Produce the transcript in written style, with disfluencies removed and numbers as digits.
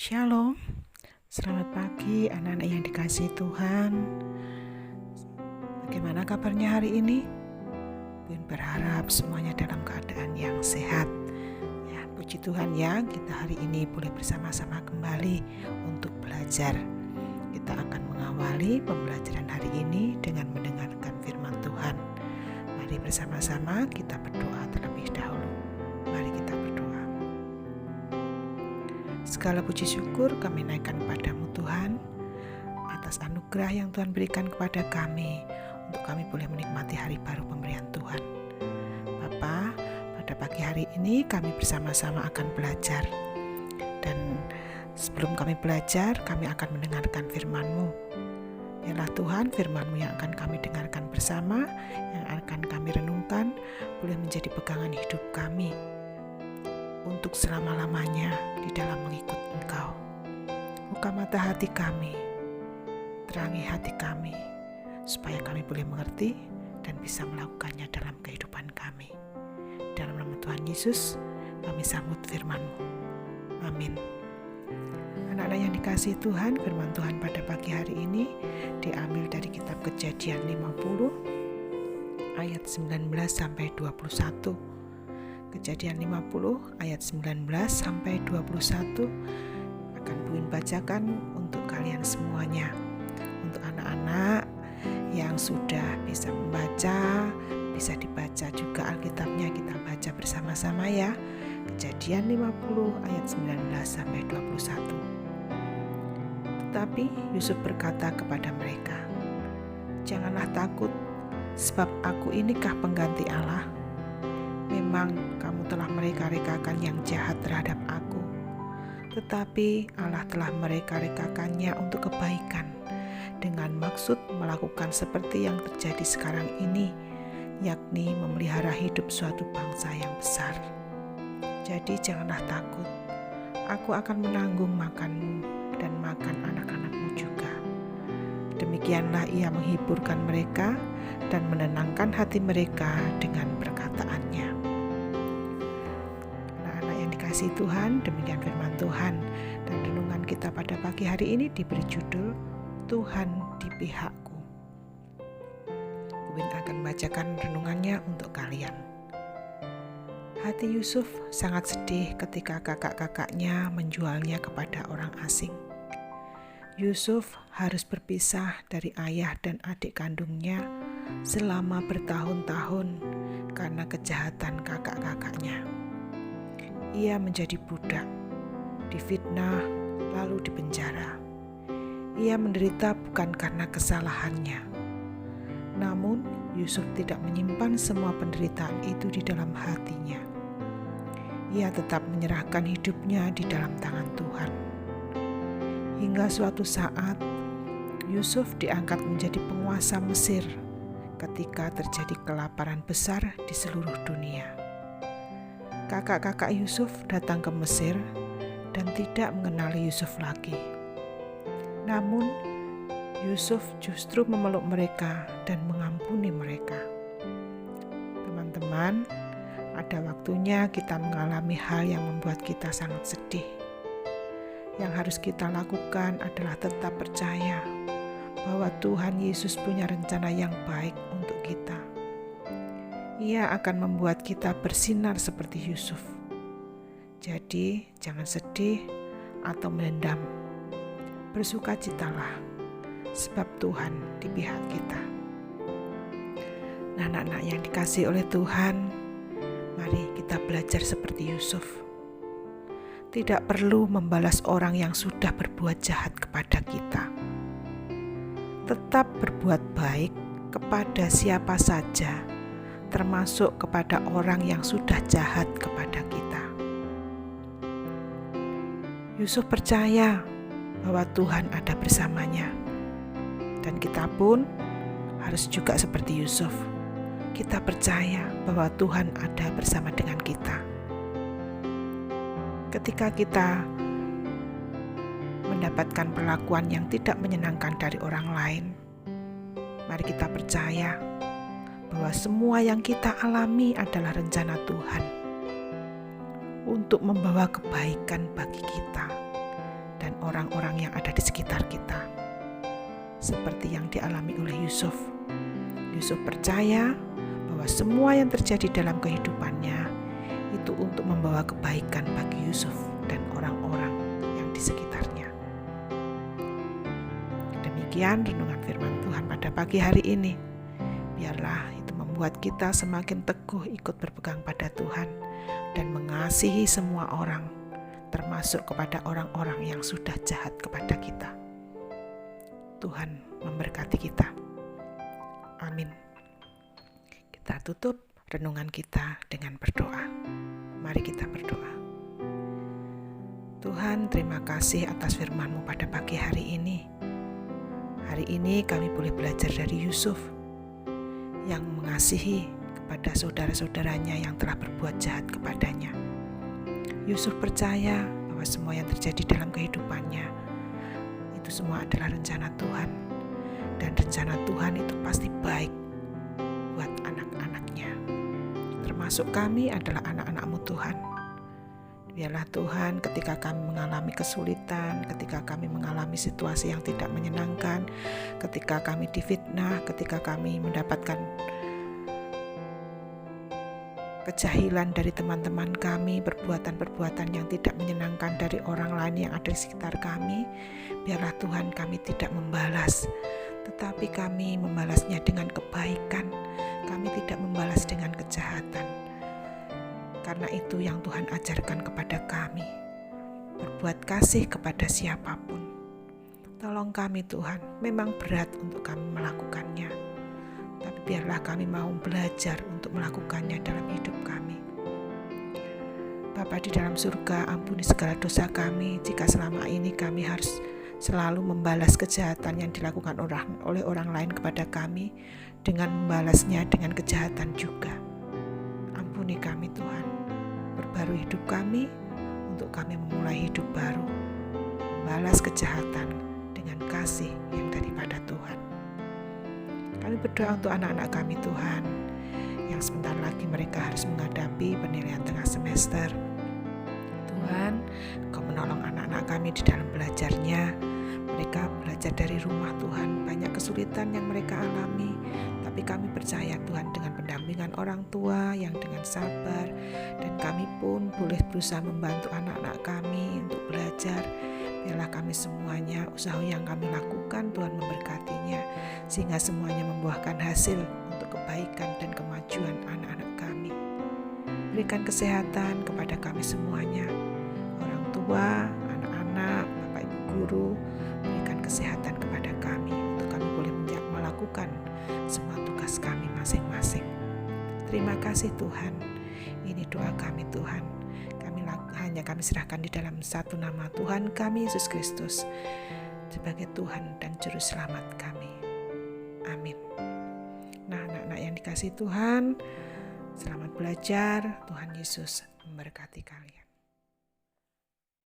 Shalom, selamat pagi anak-anak yang dikasihi Tuhan. Bagaimana kabarnya hari ini? Bun berharap semuanya dalam keadaan yang sehat. Ya, puji Tuhan ya, kita hari ini boleh bersama-sama kembali untuk belajar. Kita akan mengawali pembelajaran hari ini dengan mendengarkan firman Tuhan. Mari bersama-sama kita berdoa terlebih dahulu. Mari kita berdoa. Segala puji syukur kami naikkan kepadamu Tuhan, atas anugerah yang Tuhan berikan kepada kami, untuk kami boleh menikmati hari baru pemberian Tuhan. Bapa, pada pagi hari ini kami bersama-sama akan belajar. Dan sebelum kami belajar, kami akan mendengarkan firman-Mu. Biarlah Tuhan, firman-Mu yang akan kami dengarkan bersama, yang akan kami renungkan, boleh menjadi pegangan hidup kami untuk selama-lamanya di dalam mengikut Engkau. Buka mata hati kami, terangi hati kami, supaya kami boleh mengerti dan bisa melakukannya dalam kehidupan kami. Dalam nama Tuhan Yesus, kami sambut firman-Mu. Amin. Anak-anak yang dikasihi Tuhan, firman Tuhan pada pagi hari ini diambil dari kitab Kejadian 50 ayat 19 sampai 21. Kejadian 50 ayat 19 sampai 21 akan Buin bacakan untuk kalian semuanya. Untuk anak-anak yang sudah bisa membaca, bisa dibaca juga Alkitabnya, kita baca bersama-sama ya. Kejadian 50 ayat 19 sampai 21. Tetapi Yusuf berkata kepada mereka, "Janganlah takut, sebab aku inikah pengganti Allah. Memang kamu telah mereka-rekakan yang jahat terhadap aku, tetapi Allah telah mereka-rekakannya untuk kebaikan, dengan maksud melakukan seperti yang terjadi sekarang ini, yakni memelihara hidup suatu bangsa yang besar. Jadi janganlah takut, aku akan menanggung makanmu dan makan anak-anakmu juga." Demikianlah ia menghiburkan mereka dan menenangkan hati mereka dengan perkataannya. Anak-anak yang dikasihi Tuhan, demikian firman Tuhan, dan renungan kita pada pagi hari ini diberi judul Tuhan di pihakku. Buin akan membacakan renungannya untuk kalian. Hati Yusuf sangat sedih ketika kakak-kakaknya menjualnya kepada orang asing. Yusuf harus berpisah dari ayah dan adik kandungnya selama bertahun-tahun karena kejahatan kakak-kakaknya. Ia menjadi budak, difitnah, lalu dipenjara. Ia menderita bukan karena kesalahannya. Namun, Yusuf tidak menyimpan semua penderitaan itu di dalam hatinya. Ia tetap menyerahkan hidupnya di dalam tangan Tuhan. Hingga suatu saat, Yusuf diangkat menjadi penguasa Mesir ketika terjadi kelaparan besar di seluruh dunia. Kakak-kakak Yusuf datang ke Mesir dan tidak mengenali Yusuf lagi. Namun, Yusuf justru memeluk mereka dan mengampuni mereka. Teman-teman, ada waktunya kita mengalami hal yang membuat kita sangat sedih. Yang harus kita lakukan adalah tetap percaya bahwa Tuhan Yesus punya rencana yang baik untuk kita. Ia akan membuat kita bersinar seperti Yusuf. Jadi, jangan sedih atau menendam. Bersukacitalah, sebab Tuhan di pihak kita. Nah, anak-anak yang dikasihi oleh Tuhan, mari kita belajar seperti Yusuf. Tidak perlu membalas orang yang sudah berbuat jahat kepada kita. Tetap berbuat baik kepada siapa saja, termasuk kepada orang yang sudah jahat kepada kita. Yusuf percaya bahwa Tuhan ada bersamanya, dan kita pun harus juga seperti Yusuf. Kita percaya bahwa Tuhan ada bersama dengan kita. Ketika kita mendapatkan perlakuan yang tidak menyenangkan dari orang lain, mari kita percaya bahwa semua yang kita alami adalah rencana Tuhan untuk membawa kebaikan bagi kita orang-orang yang ada di sekitar kita. Seperti yang dialami oleh Yusuf. Yusuf percaya bahwa semua yang terjadi dalam kehidupannya itu untuk membawa kebaikan bagi Yusuf dan orang-orang yang di sekitarnya. Demikian renungan firman Tuhan pada pagi hari ini. Biarlah itu membuat kita semakin teguh ikut berpegang pada Tuhan dan mengasihi semua orang, termasuk kepada orang-orang yang sudah jahat kepada kita. Tuhan memberkati kita. Amin. Kita tutup renungan kita dengan berdoa. Mari kita berdoa. Tuhan, terima kasih atas firman-Mu pada pagi hari ini. Hari ini kami boleh belajar dari Yusuf yang mengasihi kepada saudara-saudaranya yang telah berbuat jahat kepadanya. Yusuf percaya bahwa semua yang terjadi dalam kehidupannya itu semua adalah rencana Tuhan, dan rencana Tuhan itu pasti baik buat anak-anaknya. Termasuk kami adalah anak-anak-Mu Tuhan. Biarlah Tuhan, ketika kami mengalami kesulitan, ketika kami mengalami situasi yang tidak menyenangkan, ketika kami difitnah, ketika kami mendapatkan kejahilan dari teman-teman kami, perbuatan-perbuatan yang tidak menyenangkan dari orang lain yang ada di sekitar kami, biarlah Tuhan kami tidak membalas, tetapi kami membalasnya dengan kebaikan. Kami tidak membalas dengan kejahatan. Karena itu yang Tuhan ajarkan kepada kami, berbuat kasih kepada siapapun. Tolong kami Tuhan, memang berat untuk kami melakukannya, tapi biarlah kami mau belajar untuk melakukannya dalam hidup kami. Bapa di dalam surga, ampuni segala dosa kami jika selama ini kami harus selalu membalas kejahatan yang dilakukan oleh orang lain kepada kami dengan membalasnya dengan kejahatan juga. Ampuni kami Tuhan, perbarui hidup kami untuk kami memulai hidup baru, membalas kejahatan dengan kasih yang daripada Tuhan. Kami berdoa untuk anak-anak kami Tuhan, yang sebentar lagi mereka harus menghadapi penilaian tengah semester. Tuhan, Kau menolong anak-anak kami di dalam belajarnya. Mereka belajar dari rumah Tuhan, banyak kesulitan yang mereka alami, tapi kami percaya Tuhan dengan pendampingan orang tua yang dengan sabar, dan kami pun boleh berusaha membantu anak-anak kami untuk belajar. Biarlah kami semuanya, usaha yang kami lakukan Tuhan memberkatinya, sehingga semuanya membuahkan hasil untuk kebaikan dan kemajuan anak-anak kami. Berikan kesehatan kepada kami semuanya, orang tua, anak-anak, Bapak Ibu guru, berikan kesehatan kepada kami untuk kami boleh melakukan semua tugas kami masing-masing. Terima kasih Tuhan. Ini doa kami Tuhan. Kami serahkan di dalam satu nama Tuhan kami Yesus Kristus sebagai Tuhan dan Juru Selamat kami. Amin. Nah, anak-anak yang dikasihi Tuhan, selamat belajar. Tuhan Yesus memberkati kalian.